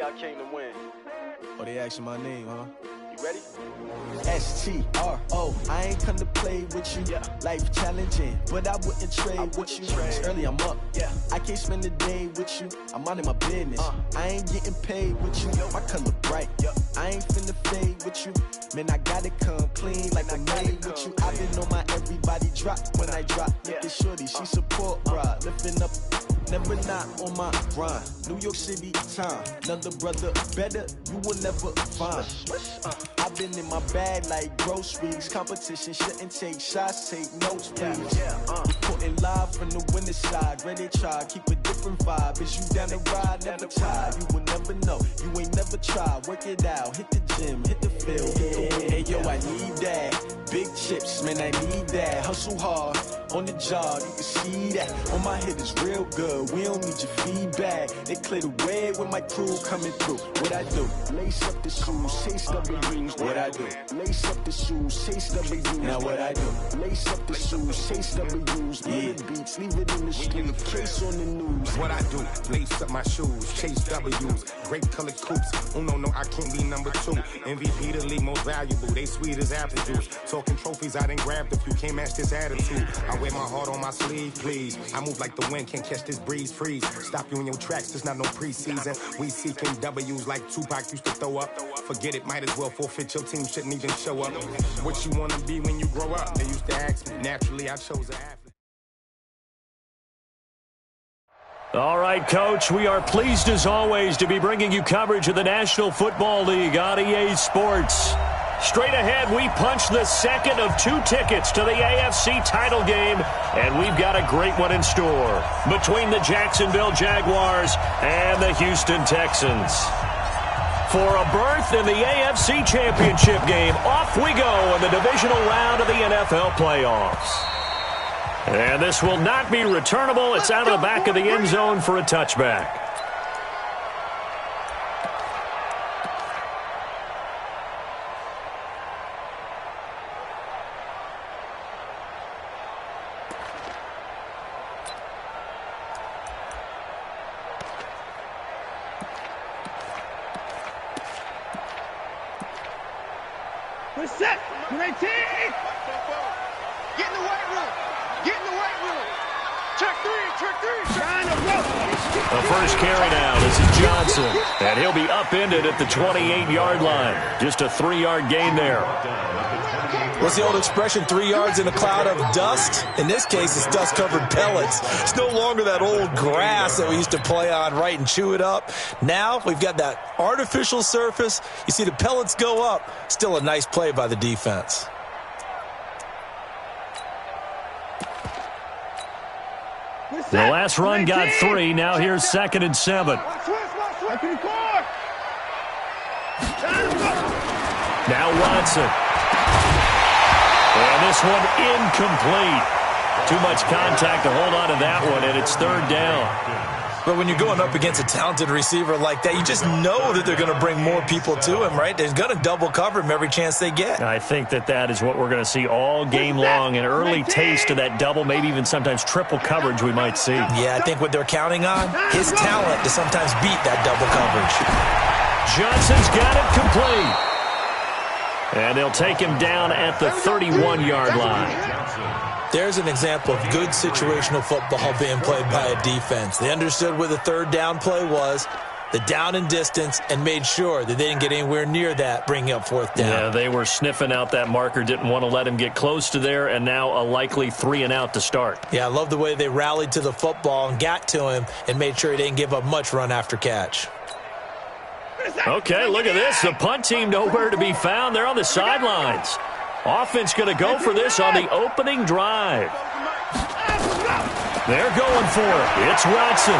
I came to win. Oh, they asking my name, huh? You ready? S-T-R-O, I ain't come to play with you. Yeah. Life challenging, but I wouldn't trade with you. It's early, I'm up. Yeah. I can't spend the day with you. I'm minding my business. I ain't getting paid with you. My color bright. I ain't finna fade with you. Man, I gotta come clean like I made with you. I've been on my everybody drop when I drop. Look at shorty, she support rod. Lifting up, never not on my grind. New York City time. Another brother better, you will never find. I've been in my bag like groceries. Competition shouldn't take shots, take notes, please. Reporting live from the winning side. Ready to try, keep a different vibe. Is you down the ride, never tired. You will never know, you ain't never tried. Work it out, hit the gym, hit the field, hit the wheel. Hey yo, I need that. Big chips, man, I need that. Hustle hard, on the job, you can see that. On my head is real good, we don't need your feedback. They clear the way when my crew coming through. What I do? Lace up the shoes, chase W's. What I do? Lace up the shoes, chase W's. Now what I do? Lace up the shoes, chase W's. Yeah. The beats, leave it in the street, case on the news. What I do? Lace up my shoes, chase W's. Grape colored coops. Oh no, I can't be number 2. MVP the league most valuable. They sweet as apple juice. Talking trophies, I done grabbed a few. Can't match this attitude. I wear my heart on my sleeve, please. I move like the wind, can't catch this breeze. Freeze. Stop you in your tracks. There's not no preseason. We seeking W's like Tupac used to throw up. Forget it, might as well forfeit. Your team shouldn't even show up. What you wanna be when you grow up? They used to ask me. Naturally, I chose an athlete. All right, Coach, we are pleased as always to be bringing you coverage of the National Football League on EA Sports. Straight ahead, we punch the second of 2 tickets to the AFC title game, and we've got a great one in store between the Jacksonville Jaguars and the Houston Texans. For a berth in the AFC Championship game, off we go in the divisional round of the NFL playoffs. And this will not be returnable. It's out of the back of the end zone for a touchback. We're set. Great team. Get in the weight room. Get in the weight room. Check three. Trying to roll. The first carry now. This is Johnson. And he'll be upended at the 28-yard line. Just a 3-yard gain there. What's the old expression, 3 yards in a cloud of dust? In this case, it's dust-covered pellets. It's no longer that old grass that we used to play on, right, and chew it up. Now we've got that artificial surface. You see the pellets go up. Still a nice play by the defense. The last run got 3. Now here's 2nd and 7. Now Watson. And this one incomplete. Too much contact to hold on to that one, and it's 3rd down. But when you're going up against a talented receiver like that, you just know that they're going to bring more people to him, right? They're going to double cover him every chance they get. I think that is what we're going to see all game long, an early taste of that double, maybe even sometimes triple coverage we might see. Yeah, I think what they're counting on, his talent to sometimes beat that double coverage. Johnson's got it complete. And they'll take him down at the 31-yard line. There's an example of good situational football being played by a defense. They understood where the 3rd down play was, the down and distance, and made sure that they didn't get anywhere near that, bringing up 4th down. Yeah, they were sniffing out that marker, didn't want to let him get close to there, and now a likely 3 and out to start. Yeah, I love the way they rallied to the football and got to him and made sure he didn't give up much run after catch. Okay, look at this. The punt team nowhere to be found. They're on the sidelines. Offense going to go for this on the opening drive. They're going for it. It's Watson.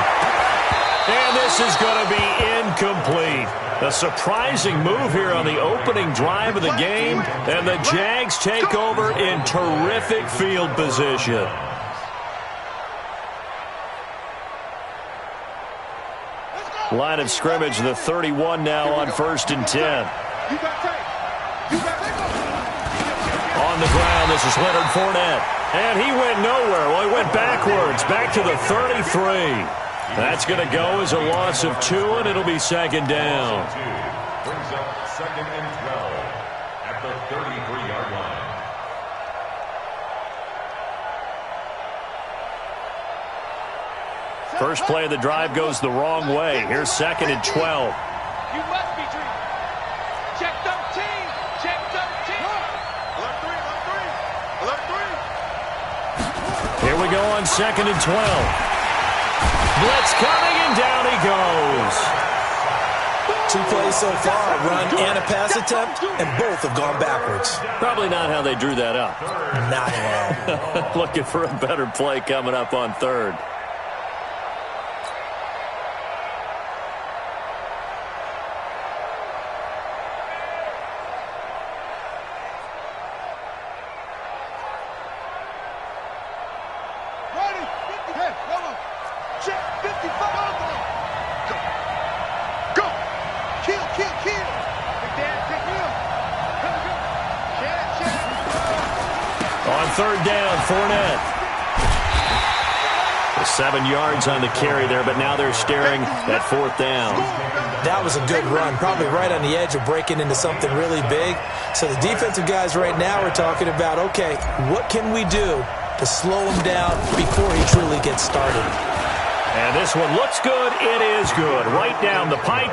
And this is going to be incomplete. A surprising move here on the opening drive of the game. And the Jags take over in terrific field position. Line of scrimmage, the 31 now on 1st and 10. On the ground, this is Leonard Fournette. And he went nowhere. Well, he went backwards, back to the 33. That's going to go as a loss of 2, and it'll be second down. Brings up second and 12 at the 33-yard line. First play of the drive goes the wrong way. Here's second and 12. You must be dreaming. Check 13. Check 13. Left 3. Left 3. Here we go on second and 12. Blitz coming, and down he goes. 2 plays so far, a run and a pass attempt, and both have gone backwards. Probably not how they drew that up. Not at all. Looking for a better play coming up on third. Third down, Fournette. 7 yards on the carry there, but now they're staring at fourth down. That was a good run, probably right on the edge of breaking into something really big. So the defensive guys right now are talking about, okay, what can we do to slow him down before he truly gets started? And this one looks good. It is good. Right down the pipe.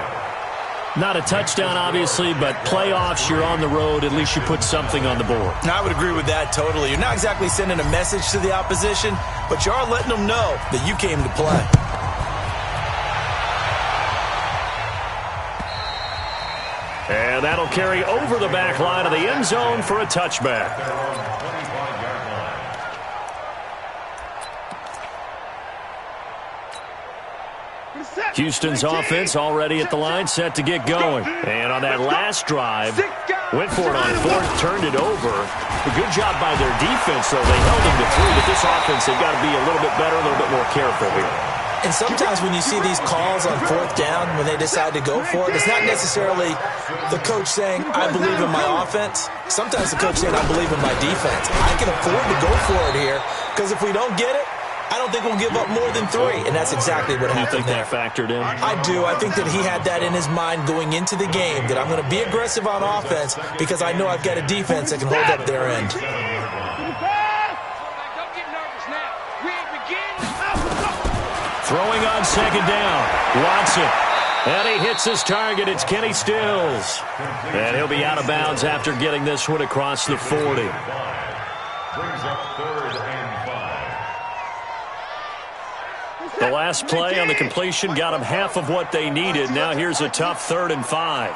Not a touchdown, obviously, but playoffs, you're on the road. At least you put something on the board. I would agree with that totally. You're not exactly sending a message to the opposition, but you are letting them know that you came to play. And that'll carry over the back line of the end zone for a touchback. Houston's offense already at the line, set to get going. And on that last drive, went for it on fourth, turned it over. A good job by their defense, though. They held them to 3, but this offense, they've got to be a little bit better, a little bit more careful here. And sometimes when you see these calls on fourth down, when they decide to go for it, it's not necessarily the coach saying, I believe in my offense. Sometimes the coach saying, I believe in my defense. I can afford to go for it here, because if we don't get it, I don't think we'll give up more than 3, and that's exactly what happened there. You think that factored in? I do. I think that he had that in his mind going into the game, that I'm going to be aggressive on offense because I know I've got a defense that can hold up their end. Don't get nervous now. We ain't beginning. Throwing on second down. Watson. And he hits his target. It's Kenny Stills. And he'll be out of bounds after getting this one across the 40. Brings up third and 5. The last play on the completion got them half of what they needed. Now here's a tough 3rd and 5.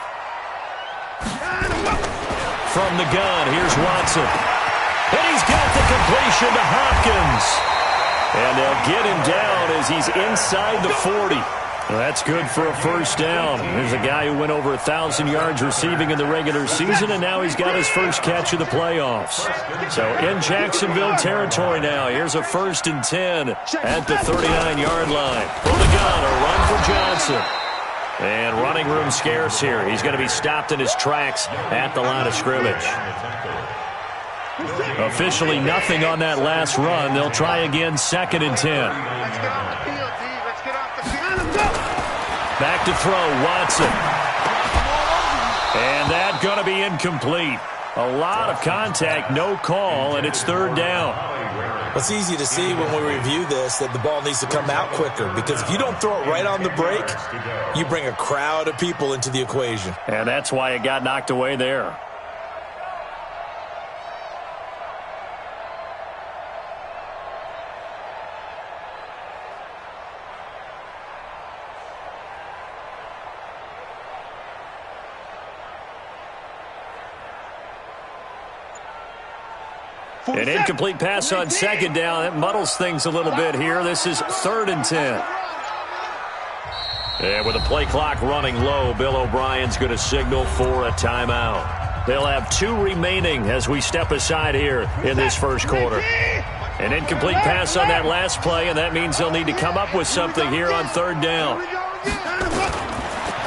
From the gun, here's Watson. And he's got the completion to Hopkins. And they'll get him down as he's inside the 40. Well, that's good for a first down. There's a guy who went over 1,000 yards receiving in the regular season, and now he's got his first catch of the playoffs. So in Jacksonville territory now. Here's a 1st and 10 at the 39-yard line. From the gun, a run for Johnson. And running room scarce here. He's going to be stopped in his tracks at the line of scrimmage. Officially nothing on that last run. They'll try again, 2nd and 10. Back to throw, Watson. And that's going to be incomplete. A lot of contact, no call, and it's 3rd down. It's easy to see when we review this that the ball needs to come out quicker, because if you don't throw it right on the break, you bring a crowd of people into the equation. And that's why it got knocked away there. An incomplete pass on 2nd down. That muddles things a little bit here. This is 3rd and 10. And with the play clock running low, Bill O'Brien's going to signal for a timeout. They'll have 2 remaining as we step aside here in this first quarter. An incomplete pass on that last play, and that means they'll need to come up with something here on 3rd down.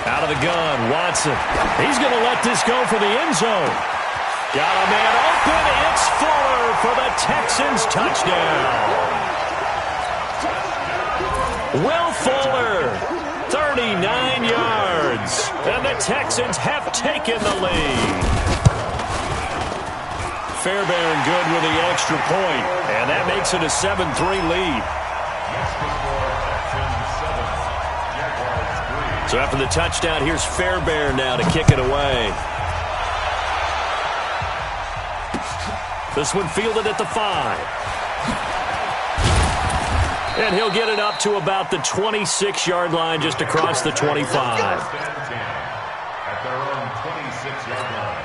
Out of the gun, Watson. He's going to let this go for the end zone. Got a man open. It's Fuller for the Texans touchdown. Will Fuller, 39 yards. And the Texans have taken the lead. Fairbairn good with the extra point, and that makes it a 7-3 lead. So after the touchdown, here's Fairbairn now to kick it away. This one fielded at the 5. And he'll get it up to about the 26-yard line, just across the 25. At their own 26-yard line.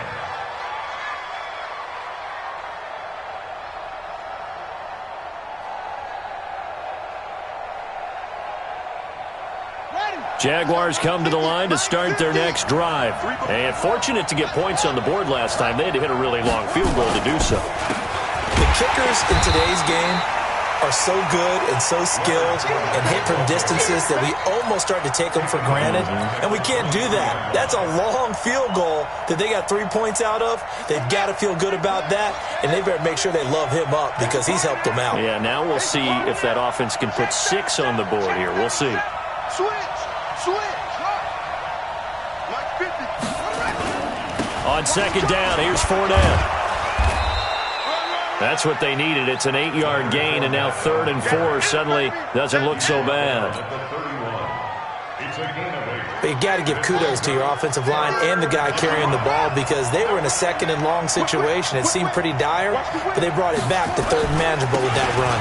Jaguars come to the line to start their next drive. And fortunate to get points on the board last time. They had to hit a really long field goal to do so. The kickers in today's game are so good and so skilled and hit from distances that we almost start to take them for granted. And we can't do that. That's a long field goal that they got 3 points out of. They've got to feel good about that, and they better make sure they love him up because he's helped them out. Yeah, now we'll see if that offense can put 6 on the board here. We'll see. On second down, here's Fournette. That's what they needed. It's an 8-yard gain, and now 3rd and 4 suddenly doesn't look so bad. But you got to give kudos to your offensive line and the guy carrying the ball because they were in a 2nd and long situation. It seemed pretty dire, but they brought it back to 3rd and manageable with that run.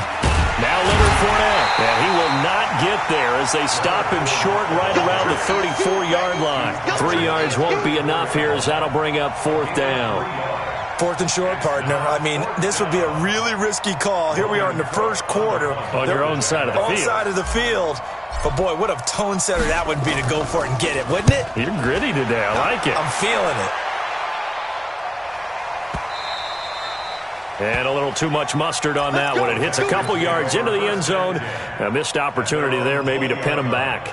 Now Leonard Fournette, and he will not get there as they stop him short right around the 34-yard line. 3 yards won't be enough here as that'll bring up 4th down. 4th and short, partner. I mean, this would be a really risky call. Here we are in the first quarter. On your own side of the field. On side of the field. But, boy, what a tone setter that would be to go for it and get it, wouldn't it? You're gritty today. I like it. I'm feeling it. And a little too much mustard on that one. It hits a couple yards into the end zone. A missed opportunity there maybe to pin him back.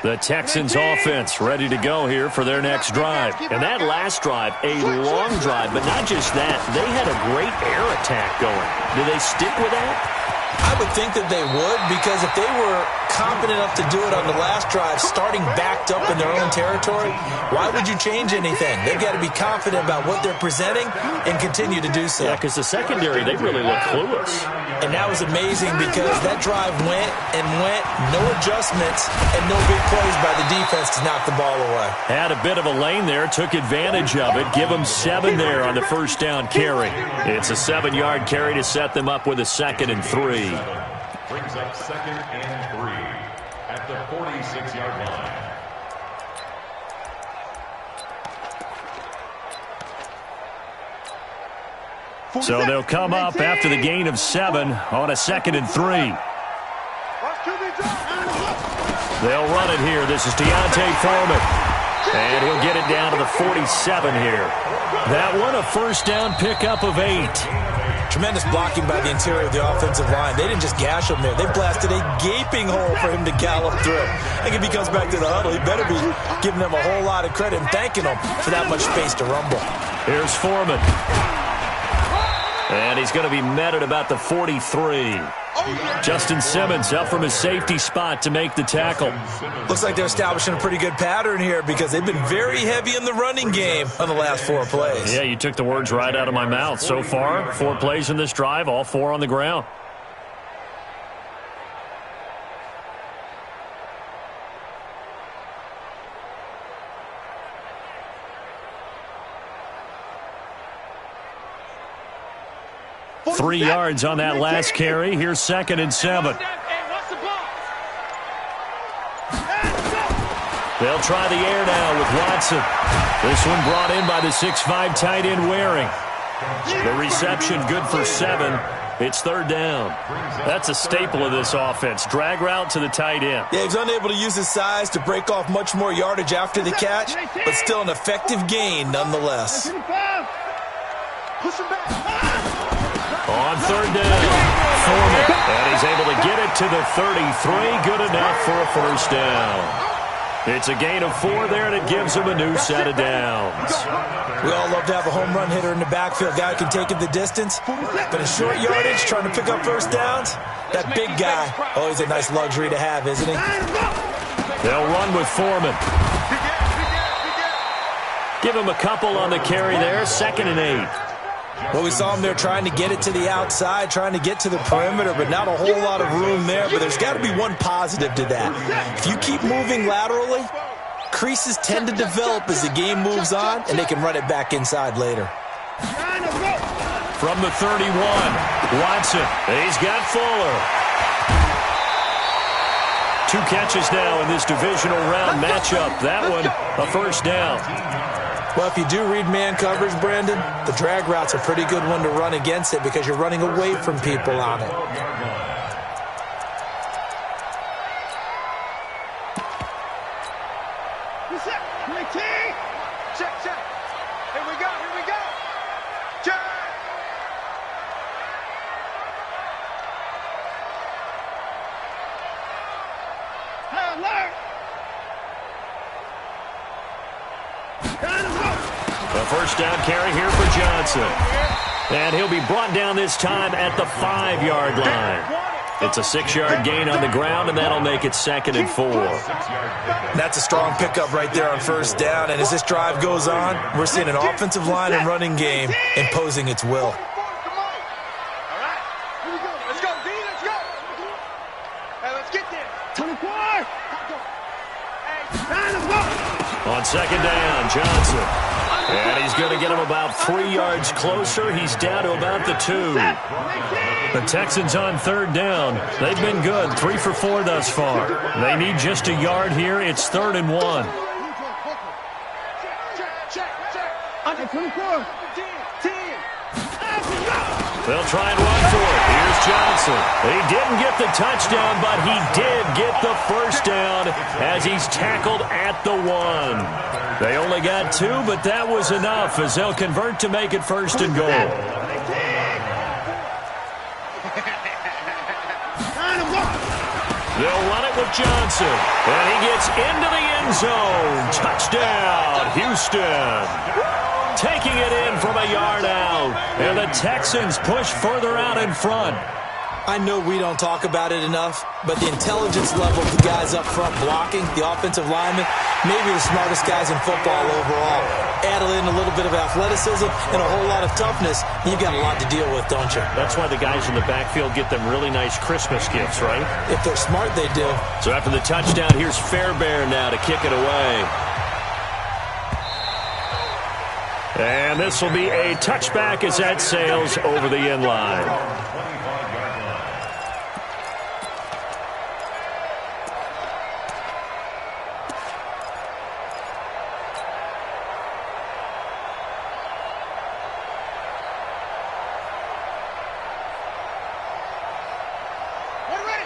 The Texans offense ready to go here for their next drive. And that last drive, a long drive, but not just that. They had a great air attack going. Do they stick with that? I would think that they would because if they were confident enough to do it on the last drive, starting backed up in their own territory, why would you change anything? They've got to be confident about what they're presenting and continue to do so. Yeah, because the secondary, they really look clueless. And that was amazing because that drive went and went, no adjustments, and no big plays by the defense to knock the ball away. Had a bit of a lane there, took advantage of it. Give them 7 there on the first down carry. It's a 7-yard carry to set them up with a 2nd and 3. Brings up 2nd and 3 at the 46-yard line. So they'll come up after the gain of 7 on a 2nd and 3. They'll run it here. This is Deontay Foreman. And he'll get it down to the 47 here. That one a first down pickup of 8. Tremendous blocking by the interior of the offensive line. They didn't just gash him there. They blasted a gaping hole for him to gallop through. I think if he comes back to the huddle, he better be giving them a whole lot of credit and thanking them for that much space to rumble. Here's Foreman. And he's going to be met at about the 43. Justin Simmons up from his safety spot to make the tackle. Looks like they're establishing a pretty good pattern here because they've been very heavy in the running game on the last 4 plays. Yeah, you took the words right out of my mouth. So far, 4 plays in this drive, all 4 on the ground. Three yards on that last carry. Here's 2nd and 7. They'll try the air now with Watson. This one brought in by the 6'5" tight end Waring. The reception good for 7. It's 3rd down. That's a staple of this offense. Drag route to the tight end. Yeah, he's unable to use his size to break off much more yardage after the catch, but still an effective gain nonetheless. Push him back. On 3rd down, Foreman. And he's able to get it to the 33. Good enough for a first down. It's a gain of 4 there, and it gives him a new set of downs. We all love to have a home run hitter in the backfield. Guy who can take it the distance. But in short yardage, trying to pick up first downs, that big guy, always a nice luxury to have, isn't he? They'll run with Foreman. Give him a couple on the carry there, 2nd and 8. Well, we saw him there trying to get it to the outside, trying to get to the perimeter, but not a whole lot of room there. But there's got to be one positive to that. If you keep moving laterally, creases tend to develop as the game moves on, and they can run it back inside later. From the 31, Watson. He's got Fuller. 2 catches now in this divisional round matchup. That one, a first down. Well, if you do read man coverage, Brandon, the drag route's a pretty good one to run against it because you're running away from people on it. Check. Here we go. Check. Alert. A first down carry here for Johnson. And he'll be brought down this time at the 5-yard line. It's a 6-yard gain on the ground, and that'll make it 2nd and 4. That's a strong pickup right there on first down. And as this drive goes on, we're seeing an offensive line and running game imposing its will. All right. Here we go. Let's go, D. Let's go. Hey, let's get there. 24. Hey, let's go. On 2nd down, Johnson. And he's going to get him about 3 yards closer. He's down to about the 2. The Texans on 3rd down. They've been good, 3 for 4 thus far. They need just a yard here. It's 3rd and 1. Check. 24. 10. They'll try and run for it. Here's Johnson. He didn't get the touchdown, but he did get the first down as he's tackled at the 1. They only got 2, but that was enough as they'll convert to make it 1st and goal. They'll run it with Johnson, and he gets into the end zone. Touchdown, Houston. Taking it in from a yard out, and the Texans push further out in front. I know we don't talk about it enough, but the intelligence level of the guys up front blocking, the offensive linemen, maybe the smartest guys in football overall. Add in a little bit of athleticism and a whole lot of toughness, you've got a lot to deal with, don't you? That's why the guys in the backfield get them really nice Christmas gifts, right? If they're smart, they do. So after the touchdown, here's Fairbairn now to kick it away. And this will be a touchback as that sails over the end line.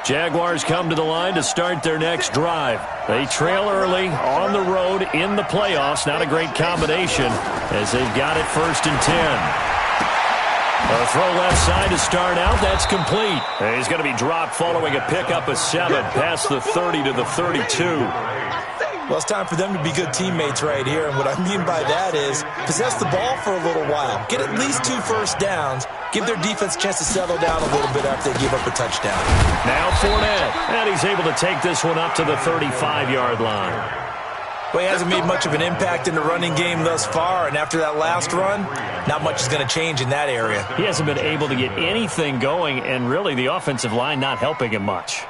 Jaguars come to the line to start their next drive. They trail early on the road in the playoffs. Not a great combination as they've got it 1st and 10. A throw left side to start out. That's complete. And he's going to be dropped following a pickup of 7 past the 30 to the 32. Well, it's time for them to be good teammates right here. And what I mean by that is possess the ball for a little while. Get at least 2 first downs. Give their defense a chance to settle down a little bit after they give up a touchdown. Now Fournette. And he's able to take this one up to the 35-yard line. Well, he hasn't made much of an impact in the running game thus far. And after that last run, not much is going to change in that area. He hasn't been able to get anything going, and really the offensive line not helping him much.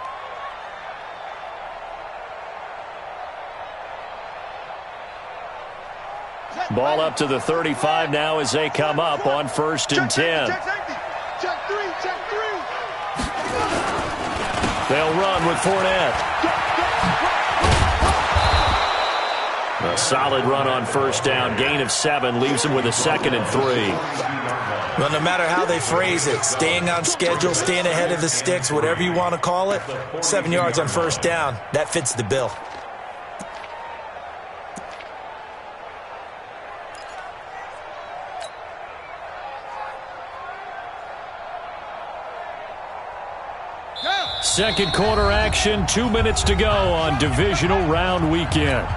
Ball up to the 35 now as they come up on 1st and 10. Check 3. They'll run with Fournette. A solid run on 1st down. Gain of 7 leaves them with a 2nd and 3. Well, no matter how they phrase it, staying on schedule, staying ahead of the sticks, whatever you want to call it, 7 yards on 1st down, that fits the bill. Go! Second quarter action, 2 minutes to go on divisional round weekend.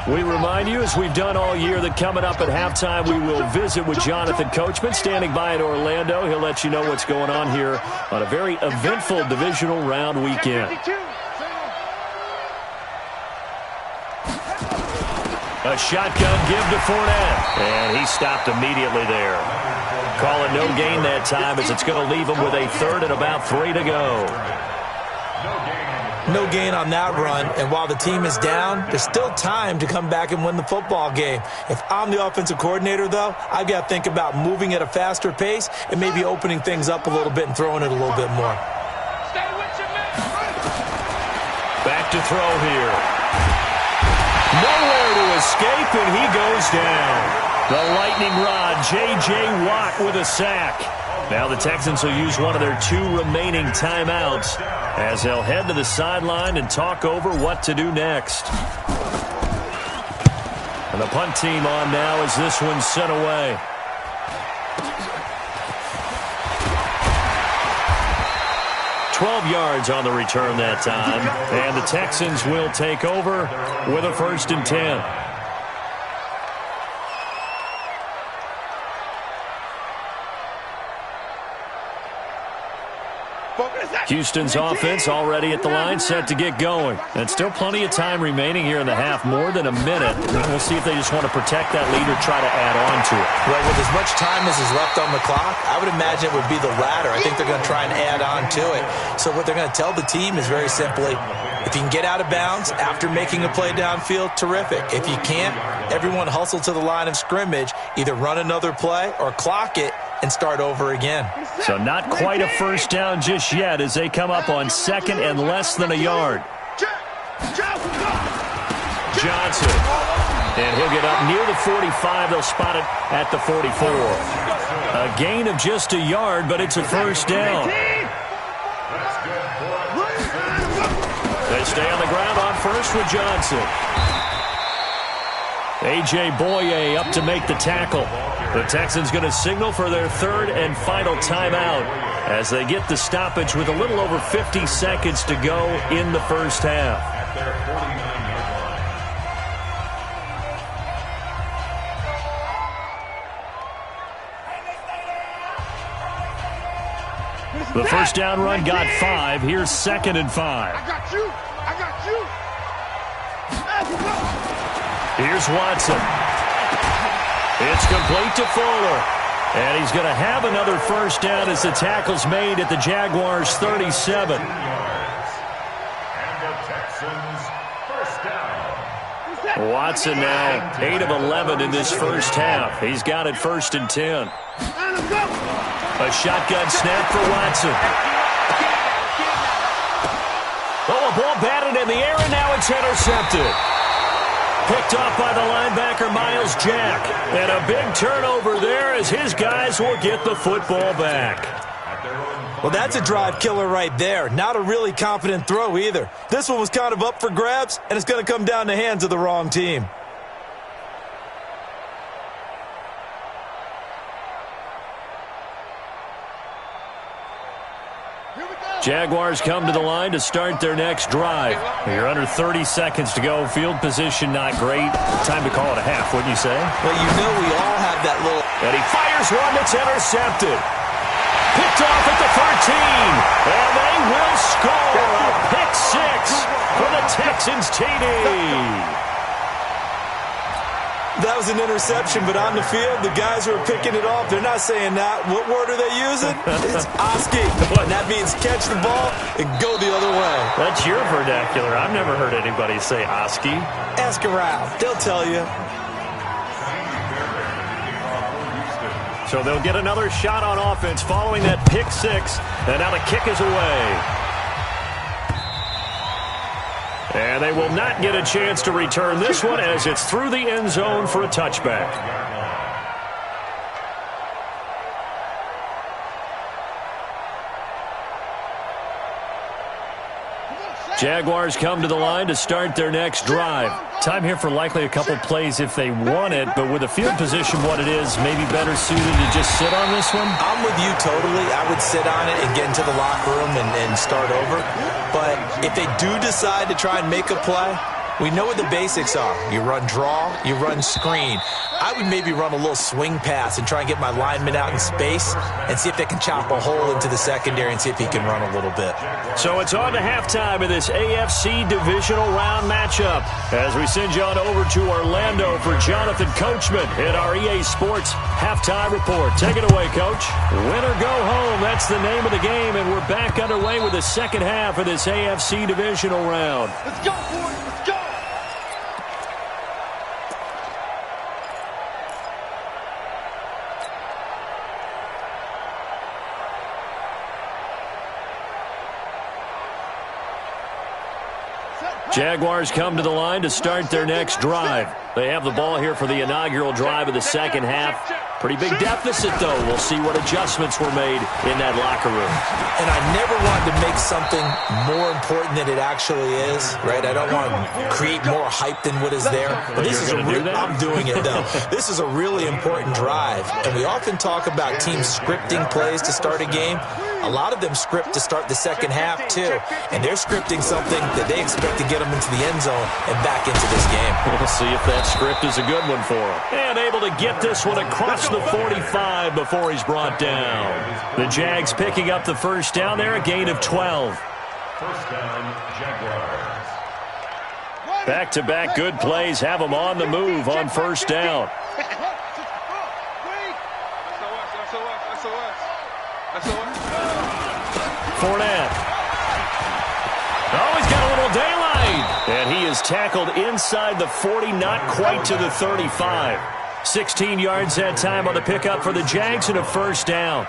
We remind you, as we've done all year, that coming up at halftime, we will visit with Jonathan Coachman, standing by in Orlando. He'll let you know what's going on here on a very eventful divisional round weekend. A shotgun give to Fournette, and he stopped immediately there. Call it no gain that time, as it's going to leave him with a third and about 3 to go. No gain on that run, and while the team is down, there's still time to come back and win the football game. If I'm the offensive coordinator, though, I've got to think about moving at a faster pace and maybe opening things up a little bit and throwing it a little bit more. Back to throw here. Nowhere to escape, and he goes down. The lightning rod, J.J. Watt with a sack. Now the Texans will use one of their 2 remaining timeouts as they'll head to the sideline and talk over what to do next. And the punt team on now as this one's sent away. $12 yards on the return that time, and the Texans will take over with a 1st and 10. Houston's offense already at the line, set to get going. And still plenty of time remaining here in the half, more than a minute. We'll see if they just want to protect that lead or try to add on to it. Well, with as much time as is left on the clock, I would imagine it would be the latter. I think they're going to try and add on to it. So what they're going to tell the team is very simply, if you can get out of bounds after making a play downfield, terrific. If you can't, everyone hustle to the line of scrimmage, either run another play or clock it and start over again. So not quite a first down just yet as they come up on 2nd and less than a yard. Johnson. And he'll get up near the 45. They'll spot it at the 44. A gain of just a yard, but it's a first down. They stay on the ground on first with Johnson. A.J. Boye up to make the tackle. The Texans going to signal for their 3rd and final timeout as they get the stoppage with a little over 50 seconds to go in the first half. At their 49-yard line. The first down run got 5. Here's 2nd and 5. I got you. I got you. Here's Watson. It's complete to Fuller. And he's going to have another first down as the tackle's made at the Jaguars' 37. And the Texans first down. Watson now 8 of 11 in this first half. He's got it 1st and 10. A shotgun snap for Watson. Oh, a ball batted in the air, and now it's intercepted. Picked off by the linebacker, Miles Jack. And a big turnover there as his guys will get the football back. Well, that's a drive killer right there. Not a really confident throw either. This one was kind of up for grabs, and it's going to come down the hands of the wrong team. Jaguars come to the line to start their next drive. You're under 30 seconds to go. Field position not great. Time to call it a half, wouldn't you say? Well, you know we all have that little... And he fires one that's intercepted. Picked off at the 13. And they will score a pick 6 for the Texans TD. That was an interception, but on the field, the guys who are picking it off, they're not saying that. What word are they using? It's Oski. And that means catch the ball and go the other way. That's your vernacular. I've never heard anybody say Oski. Ask around. They'll tell you. So they'll get another shot on offense following that pick 6. And now the kick is away. And they will not get a chance to return this one as it's through the end zone for a touchback. Jaguars come to the line to start their next drive. Time here for likely a couple plays if they want it, but with the field position what it is, maybe better suited to just sit on this one? I'm with you totally. I would sit on it and get into the locker room and start over. But if they do decide to try and make a play, we know what the basics are. You run draw, you run screen. I would maybe run a little swing pass and try and get my lineman out in space and see if they can chop a hole into the secondary and see if he can run a little bit. So it's on to halftime of this AFC divisional round matchup as we send you on over to Orlando for Jonathan Coachman at our EA Sports Halftime Report. Take it away, Coach. Win or go home, that's the name of the game, and we're back underway with the second half of this AFC divisional round. Let's go, boys. Let's go. Jaguars come to the line to start their next drive. They have the ball here for the inaugural drive of the second half. Pretty big deficit, though. We'll see what adjustments were made in that locker room. And I never wanted to make something more important than it actually is, right? I don't want to create more hype than what is there. But this is I'm doing it, though. This is a really important drive. And we often talk about teams scripting plays to start a game. A lot of them script to start the second half, too. And they're scripting something that they expect to get them into the end zone and back into this game. We'll see if that script is a good one for him. And able to get this one across the 45 before he's brought down. The Jags picking up the first down there, a gain of 12. First down, Jaguars. Back-to-back good plays have them on the move on first down. Fournette. Oh, he's got a little daylight. And he is tackled inside the 40, not quite to the 35. 16 yards that time on the pickup for the Jags and a first down.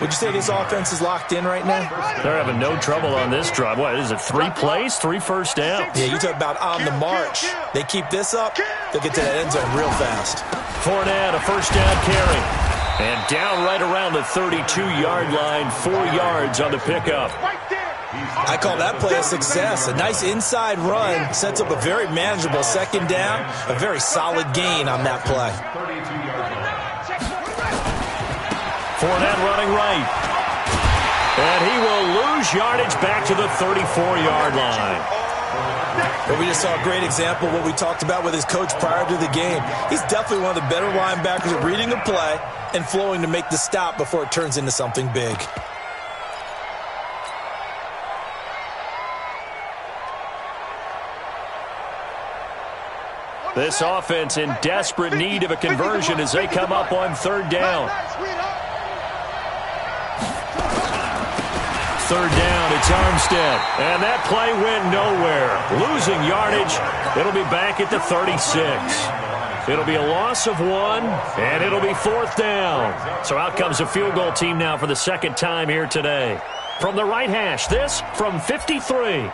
Would you say this offense is locked in right now? They're having no trouble on this drive. What is it, 3 plays, 3 first downs? Yeah, you talk about on the march. They keep this up, they'll get to that end zone real fast. Fournette, a first down carry. And down right around the 32-yard line, 4 yards on the pickup. I call that play a success. A nice inside run sets up a very manageable second down, a very solid gain on that play. Fournette running right. And he will lose yardage back to the 34-yard line. But we just saw a great example of what we talked about with his coach prior to the game. He's definitely one of the better linebackers at reading a play and flowing to make the stop before it turns into something big. This offense in desperate need of a conversion as they come up on third down. Third down, it's Armstead. And that play went nowhere. Losing yardage. It'll be back at the 36. It'll be a loss of 1, and it'll be fourth down. So out comes a field goal team now for the second time here today. From the right hash, this from 53.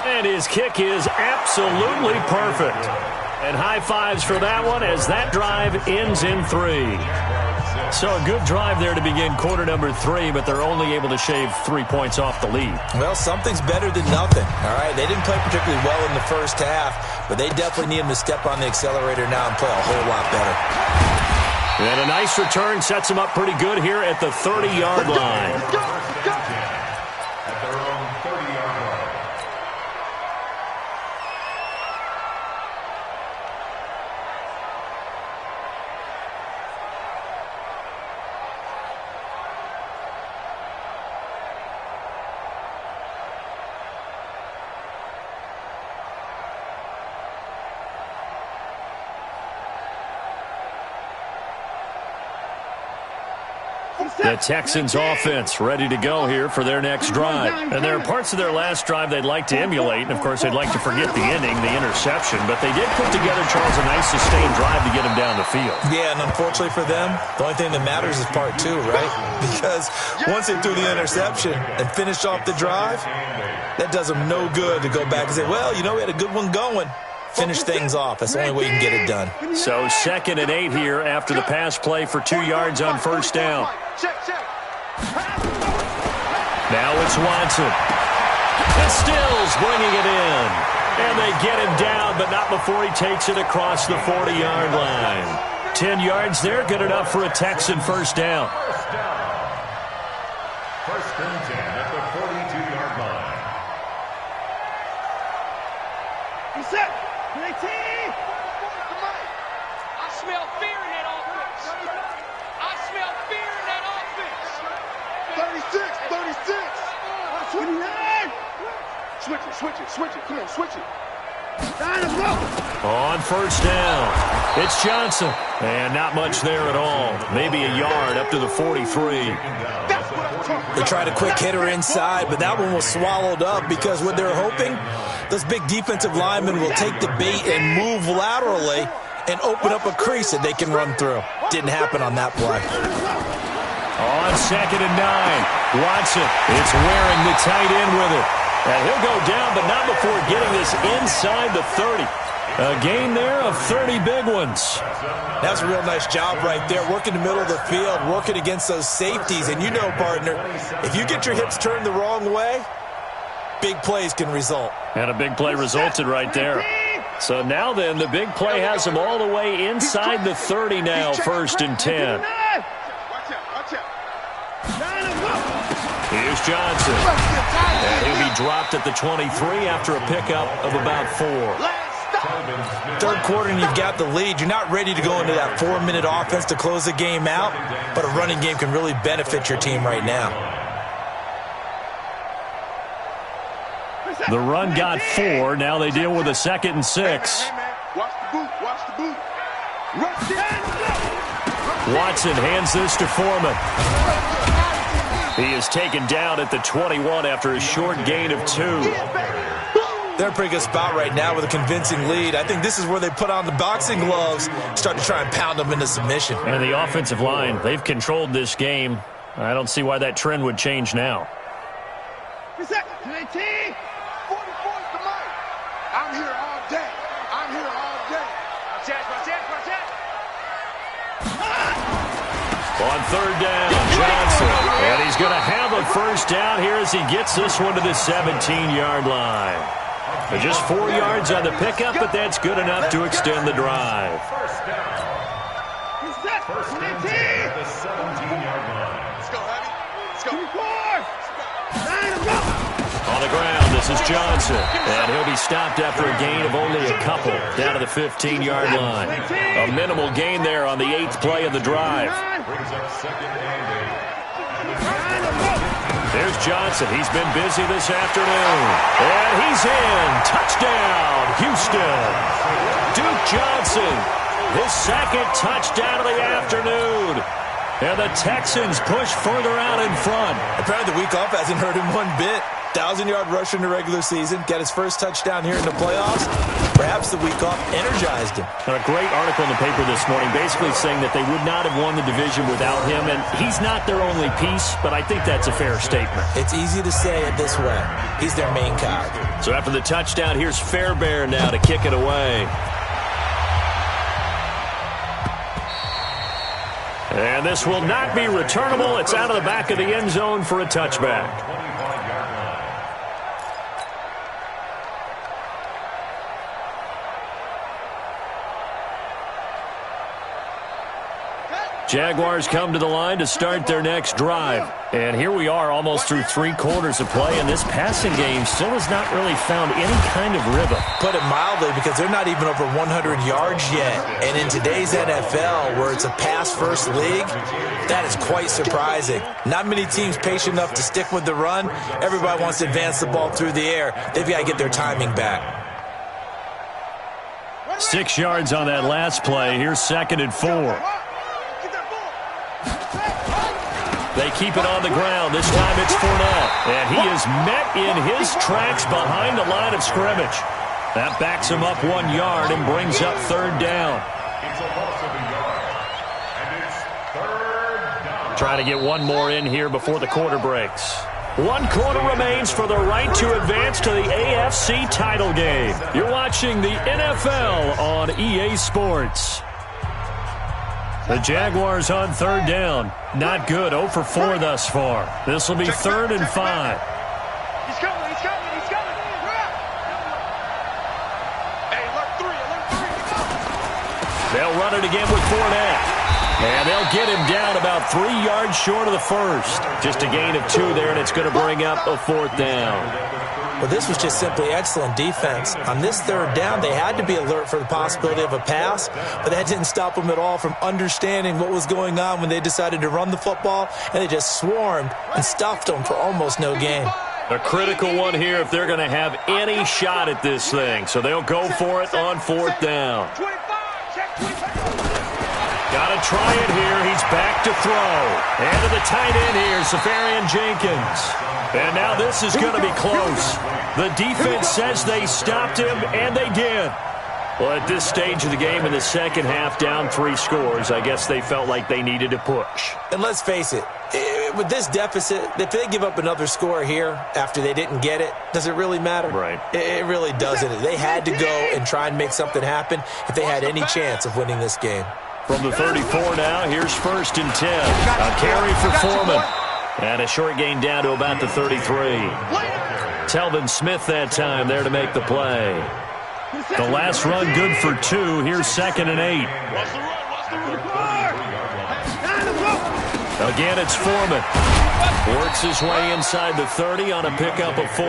And his kick is absolutely perfect. And high fives for that one as that drive ends in 3. So a good drive there to begin quarter number 3, but they're only able to shave 3 points off the lead. Well, something's better than nothing, all right? They didn't play particularly well in the first half, but they definitely need him to step on the accelerator now and play a whole lot better. And a nice return sets him up pretty good here at the 30-yard line. At their own 30-yard line. The Texans offense ready to go here for their next drive. And there are parts of their last drive they'd like to emulate. And, of course, they'd like to forget the ending, the interception. But they did put together, Charles, a nice sustained drive to get him down the field. Yeah, and unfortunately for them, the only thing that matters is part 2, right? Because once they threw the interception and finished off the drive, that does them no good to go back and say, well, you know, we had a good one going. Finish things off. That's the only way you can get it done. So 2nd and 8 here after the pass play for 2 yards on first down. Now it's Watson. And Stills bringing it in. And they get him down, but not before he takes it across the 40-yard line. 10 yards there, good enough for a Texan first down. First and 10 at the 42-yard line. Reset. 19. I smell fear in that offense. I smell fear in that offense. 36. 29. Switch it. Come on, switch it. On first down, it's Johnson. And not much there at all. Maybe a yard up to the 43. They tried a quick hitter inside, but that one was swallowed up because what they're hoping, those big defensive linemen will take the bait and move laterally and open up a crease that they can run through. Didn't happen on that play. On 2nd and 9, Watson. It's wearing the tight end with it. And he'll go down, but not before getting this inside the 30. A gain there of 30 big ones. That's a real nice job right there, working the middle of the field, working against those safeties. And you know, partner, if you get your hips turned the wrong way, big plays can result. And a big play resulted right there. So now then, the big play has him all the way inside the 30 now, 1st and 10. Watch out. Here's Johnson. And he'll be dropped at the 23 after a pickup of about 4. Third quarter and you've got the lead. You're not ready to go into that 4-minute offense to close the game out, but a running game can really benefit your team right now. The run got 4. Now they deal with a 2nd and 6. Watch the boot. Watson hands this to Foreman. He is taken down at the 21 after a short gain of 2. They're in a pretty good spot right now with a convincing lead. I think this is where they put on the boxing gloves, start to try and pound them into submission. And the offensive line, they've controlled this game. I don't see why that trend would change now. Reset. 19. 44 is the mic. I'm here all day. Watch out. On 3rd down, Johnson. And he's going to have a first down here as he gets this one to the 17-yard line. Just 4 yards on the pickup, but that's good enough to extend the drive. First and 10 at the 17-yard line. Let's go, Abby. Let's go. On the ground, this is Johnson. And he'll be stopped after a gain of only a couple down to the 15-yard line. A minimal gain there on the 8th play of the drive. Brings up 2nd and 8. There's Johnson. He's been busy this afternoon. And he's in. Touchdown, Houston. Duke Johnson, his 2nd touchdown of the afternoon. And the Texans push further out in front. Apparently the week off hasn't hurt him one bit. 1,000-yard rusher in the regular season. Got his first touchdown here in the playoffs. Perhaps the week off energized him. And a great article in the paper this morning basically saying that they would not have won the division without him. And he's not their only piece, but I think that's a fair statement. It's easy to say it this way. He's their main cog. So after the touchdown, here's Fairbairn now to kick it away. And this will not be returnable. It's out of the back of the end zone for a touchback. Jaguars come to the line to start their next drive. And here we are almost through 3 quarters of play, and this passing game still has not really found any kind of rhythm. Put it mildly, because they're not even over 100 yards yet. And in today's NFL, where it's a pass-first league, that is quite surprising. Not many teams patient enough to stick with the run. Everybody wants to advance the ball through the air. They've got to get their timing back. 6 yards on that last play. Here's 2nd and 4. They keep it on the ground. This time it's Fournette. And he is met in his tracks behind the line of scrimmage. That backs him up 1 yard and brings up 3rd down. It's a loss of a yard. And it's 3rd down. Trying to get one more in here before the quarter breaks. 1 quarter remains for the right to advance to the AFC title game. You're watching the NFL on EA Sports. The Jaguars on third down. Not good. 0 for 4 thus far. This will be 3rd and 5. He's coming, he's coming, he's coming. Hey, alert 3, alert 3. They'll run it again with Fournette. And they'll get him down about 3 yards short of the first. Just a gain of 2 there, and it's going to bring up a 4th down. Well, this was just simply excellent defense. On this 3rd down, they had to be alert for the possibility of a pass, but that didn't stop them at all from understanding what was going on when they decided to run the football, and they just swarmed and stuffed them for almost no gain. A critical one here if they're going to have any shot at this thing. So they'll go for it on 4th down. 25, check 25. Got to try it here. He's back to throw. And to the tight end here, Safarian Jenkins. And now this is going to be close. The defense says they stopped him, and they did. Well, at this stage of the game in the second half, down 3 scores, I guess they felt like they needed to push. And let's face it, with this deficit, if they give up another score here after they didn't get it, does it really matter? Right. It really doesn't. They had to go and try and make something happen if they had any chance of winning this game. From the 34 now, here's 1st and 10. A carry for Foreman. And a short gain down to about the 33. Telvin Smith that time there to make the play. The last run good for 2. Here's 2nd and 8. Again, it's Foreman. Works his way inside the 30 on a pickup of 4.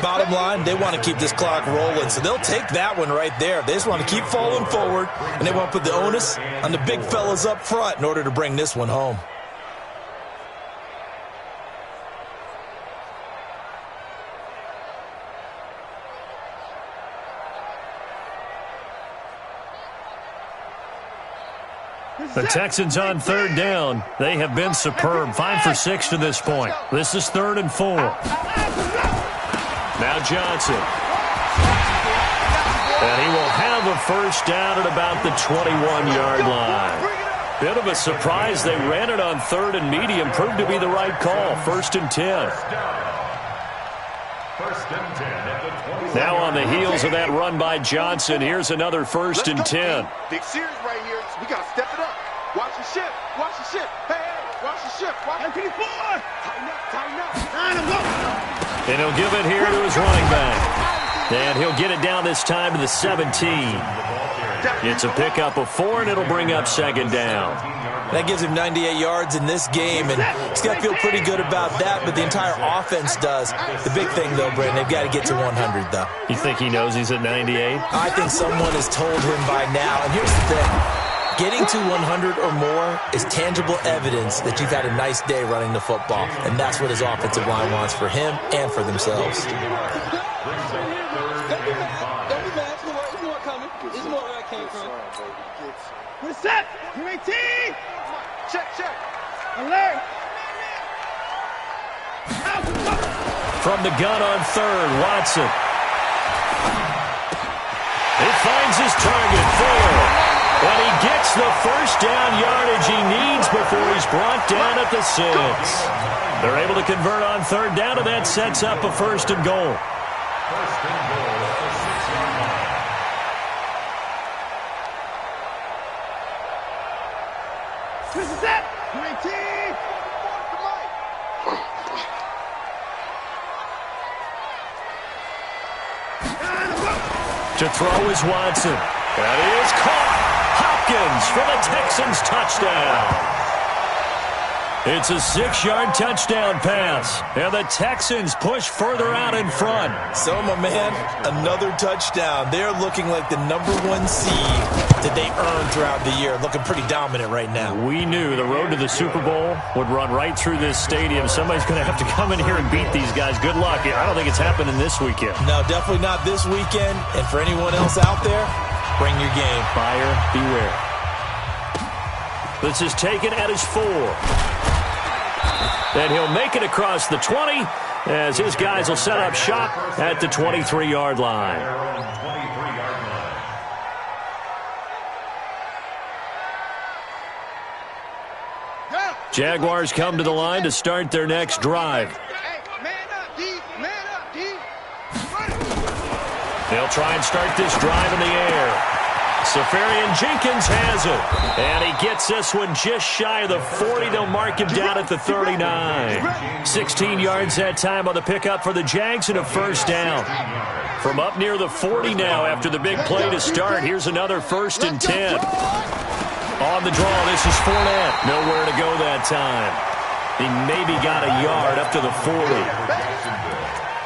Bottom line, they want to keep this clock rolling, so they'll take that one right there. They just want to keep falling forward, and they want to put the onus on the big fellas up front in order to bring this one home. The Texans on 3rd down. They have been superb. 5 for 6 to this point. This is 3rd and 4. Now Johnson. And he will have a first down at about the 21-yard line. Bit of a surprise. They ran it on 3rd and medium. Proved to be the right call. 1st and 10. Now on the heels of that run by Johnson, here's another 1st and 10. Big series right here. We got to step it up. Watch the shift. Watch the shift. Hey, watch the shift. Watch the shift. Tighten up, tighten up. And he'll give it here to his running back. And he'll get it down this time to the 17. It's a pickup of 4, and it'll bring up 2nd down. That gives him 98 yards in this game, and he's got to feel pretty good about that, but the entire offense does. The big thing, though, Brandon, they've got to get to 100, though. You think he knows he's at 98? I think someone has told him by now, and here's the thing. Getting to 100 or more is tangible evidence that you've had a nice day running the football, and that's what his offensive line wants for him and for themselves. Don't be mad. There's more coming. There's more where I came from. We're set. You 18. Check, check. Alert. From the gun on 3rd, Watson. He finds his target, Fuller. And he gets the first down yardage he needs before he's brought down at the 6. They're able to convert on 3rd down, and that sets up a 1st and goal. This is it. 19. To throw is Watson. That is caught. Hopkins for the Texans touchdown. It's a 6-yard touchdown pass, and the Texans push further out in front. So, my man, another touchdown. They're looking like the #1 seed that they earned throughout the year, looking pretty dominant right now. We knew the road to the Super Bowl would run right through this stadium. Somebody's going to have to come in here and beat these guys. Good luck. I don't think it's happening this weekend. No, definitely not this weekend. And for anyone else out there, bring your game. Buyer beware. This is taken at his 4. And he'll make it across the 20 as his guys will set up shop at the 23-yard line. Jaguars come to the line to start their next drive. Man up, D. Man up, D. They'll try and start this drive in the air. Safarian-Jenkins has it. And he gets this one just shy of the 40. They'll mark him down at the 39. 16 yards that time on the pickup for the Jags and a first down. From up near the 40 now after the big play to start. Here's another 1st and 10. On the draw, this is Fournette. Nowhere to go that time. He maybe got a yard up to the 40.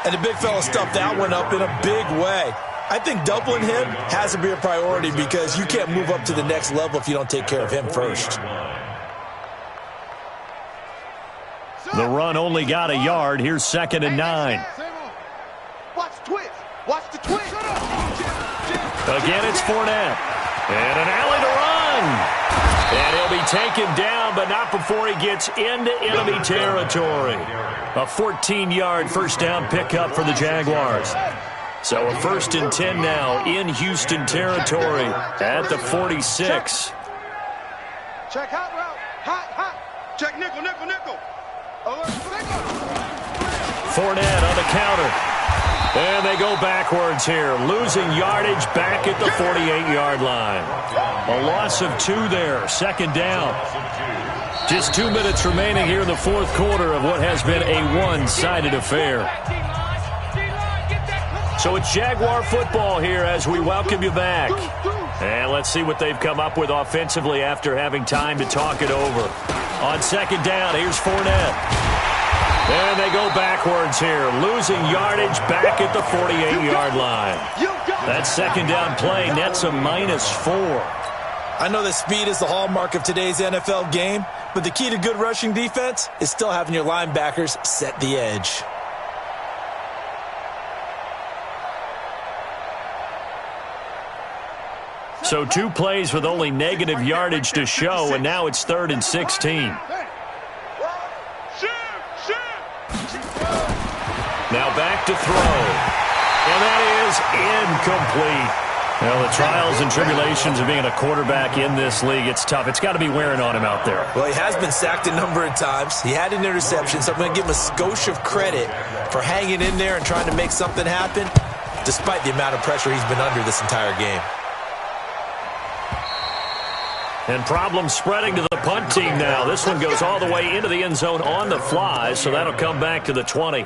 And the big fella stuffed that one up in a big way. I think doubling him has to be a priority because you can't move up to the next level if you don't take care of him first. The run only got a yard. Here's 2nd and 9. Watch the twist. Watch the twist. Again, it's Fournette. And an alley to run. And he'll be taken down, but not before he gets into enemy territory. A 14-yard first down pickup for the Jaguars. So a 1st and 10 now in Houston territory at the 46. Check hot route. Hot. Check nickel. Fournette on the counter. And they go backwards here, losing yardage back at the 48-yard line. A loss of 2 there, 2nd down. Just 2 minutes remaining here in the 4th quarter of what has been a one-sided affair. So it's Jaguar football here as we welcome you back. And let's see what they've come up with offensively after having time to talk it over. On 2nd down, here's Fournette. And they go backwards here, losing yardage back at the 48-yard line. That 2nd down play nets a -4. I know that speed is the hallmark of today's NFL game, but the key to good rushing defense is still having your linebackers set the edge. So 2 plays with only negative yardage to show, and now it's 3rd and 16. Now back to throw. And that is incomplete. Well, the trials and tribulations of being a quarterback in this league, it's tough. It's got to be wearing on him out there. Well, he has been sacked a number of times. He had an interception, so I'm going to give him a skosh of credit for hanging in there and trying to make something happen, despite the amount of pressure he's been under this entire game. And problems spreading to the punt team now. This one goes all the way into the end zone on the fly, so that'll come back to the 20.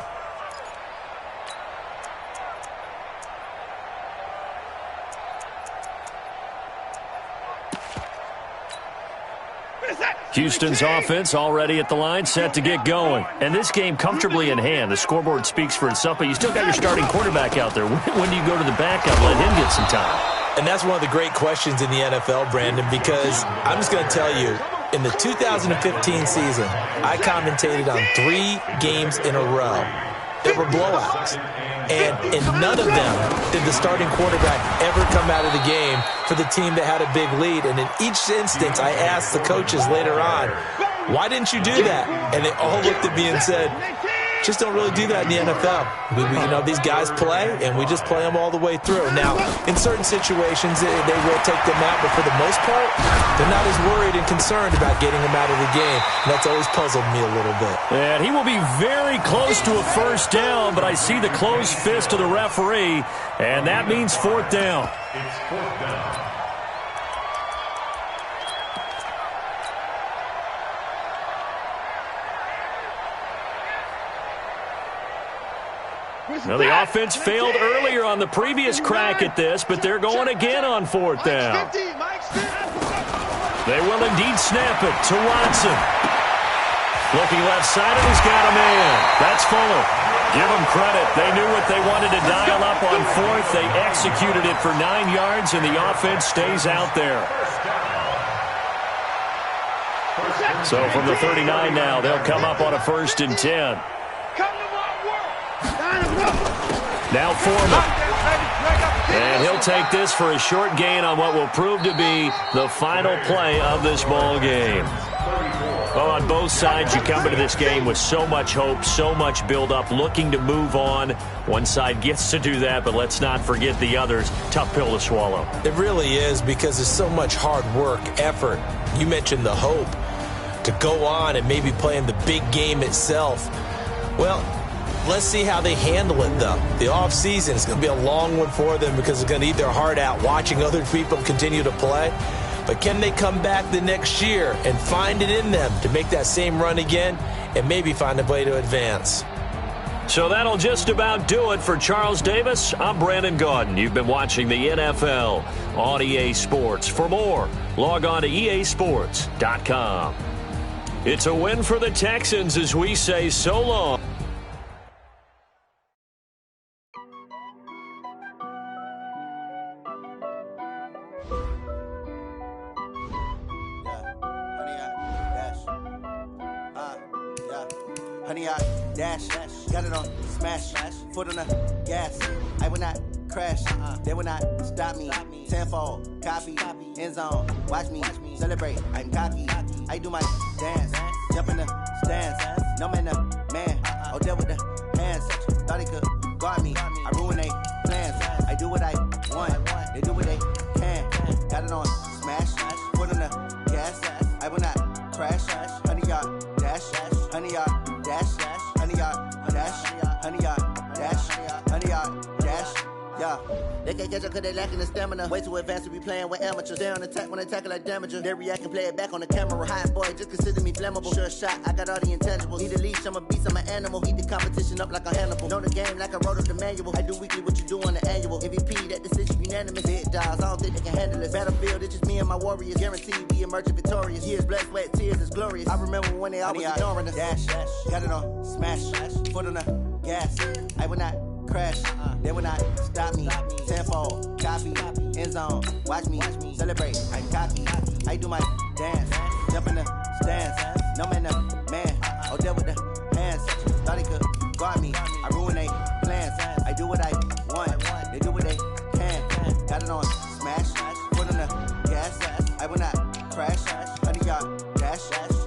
Houston's offense already at the line, set to get going. And this game comfortably in hand. The scoreboard speaks for itself, but you still got your starting quarterback out there. When do you go to the backup, let him get some time? And that's one of the great questions in the NFL, Brandon, because I'm just going to tell you, in the 2015 season, I commentated on 3 games in a row that were blowouts. And in none of them did the starting quarterback ever come out of the game for the team that had a big lead. And in each instance, I asked the coaches later on, why didn't you do that? And they all looked at me and said, just don't really do that in the NFL. These guys play, and we just play them all the way through. Now, in certain situations, they will take them out, but for the most part, they're not as worried and concerned about getting them out of the game. And that's always puzzled me a little bit. And he will be very close to a first down, but I see the closed fist of the referee, and that means 4th down. It's 4th down. Now, the offense failed earlier on the previous crack at this, but they're going again on 4th down. They will indeed snap it to Watson. Looking left-sided, he's got a man. That's Fuller. Give them credit. They knew what they wanted to dial up on 4th. They executed it for 9 yards, and the offense stays out there. So from the 39 now, they'll come up on a 1st and 10. Now Foreman. And he'll take this for a short gain on what will prove to be the final play of this ball game. Well, on both sides, you come into this game with so much hope, so much build-up, looking to move on. One side gets to do that, but let's not forget the others. Tough pill to swallow. It really is, because there's so much hard work, effort. You mentioned the hope to go on and maybe play in the big game itself. Well, Let's see how they handle it, though. The offseason is going to be a long one for them because they're going to eat their heart out watching other people continue to play. But can they come back the next year and find it in them to make that same run again and maybe find a way to advance? So that'll just about do it for Charles Davis. I'm Brandon Gaudin. You've been watching the NFL on EA Sports. For more, log on to easports.com. It's a win for the Texans as we say so long. Honey, I dash, got it on smash, foot on the gas. I will not crash, they will not stop me. Tenfold, copy, end zone, watch me celebrate. I'm cocky, I do my dance, jump in the stands. No man, man, oh, there with the hands. Thought he could guard me, I ruin they plans. I do what I want, they do what they can. Got it on smash, foot on the gas. I will not crash, honey, y'all dash, honey, y'all dash, honey, y'all dash, honey, y'all dash, honey, y'all dash, yeah. They can't catch up cause they lacking the stamina. Way too advanced to be playing with amateurs. They on attack when they tackle like damager. They react and play it back on the camera. Hot boy, just consider me flammable. Sure shot, I got all the intangibles. Need a leash, I'm a beast, I'm an animal. Eat the competition up like a Hannibal. Know the game like I wrote up the manual. I do weekly what you do on the annual. MVP, that decision unanimous. Big dogs, I don't think they can handle it. Battlefield, it's just me and my warriors. Guaranteed we emerging victorious. Years, blood, sweat, tears, it's glorious. I remember when they always ignoring us. Dash, got it on smash, foot on the gas. I will not crash, they will not stop me. Tenfold, copy, end zone, watch me celebrate. I'm cocky, I do my dance, jump in the stands. No man, man, oh, there with the hands. Thought he could guard me, I ruin they plans. I do what I want, they do what they can. Got it on smash, foot on the gas. I will not crash, honey, y'all dash,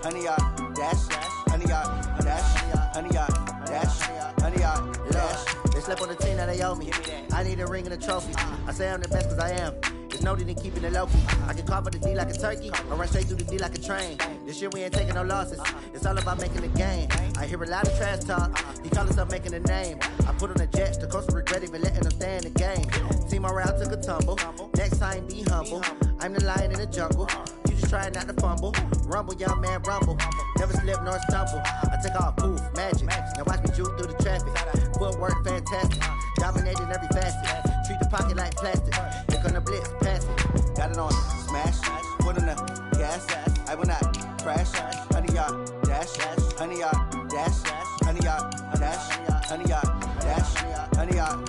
honey, y'all dash, honey, y'all dash, honey, y'all dash, honey, y'all dash. They slept on the team that they owe me. I need a ring and a trophy. I say I'm the best cause I am. There's no need in keeping it low key. I can carve up the D like a turkey, or run straight through the D like a train. This year we ain't taking no losses. It's all about making the game. I hear a lot of trash talk. He call himself making a name. I put on the Jets, the coach will regret even letting them stay in the game. Team morale took a tumble. Next time be humble. I'm the lion in the jungle. You just try not to fumble. Rumble, young man, rumble. Never slip nor stumble. I take off, poof, magic. Now watch me juke through the traffic. Footwork fantastic. Dominating every facet. Treat the pocket like plastic. Here come the blitz, pass it. Got it on smash. Foot on the gas. I will not crash. Honey, y'all dash. Honey, y'all dash. Honey, y'all dash. Honey, y'all dash. Honey, y'all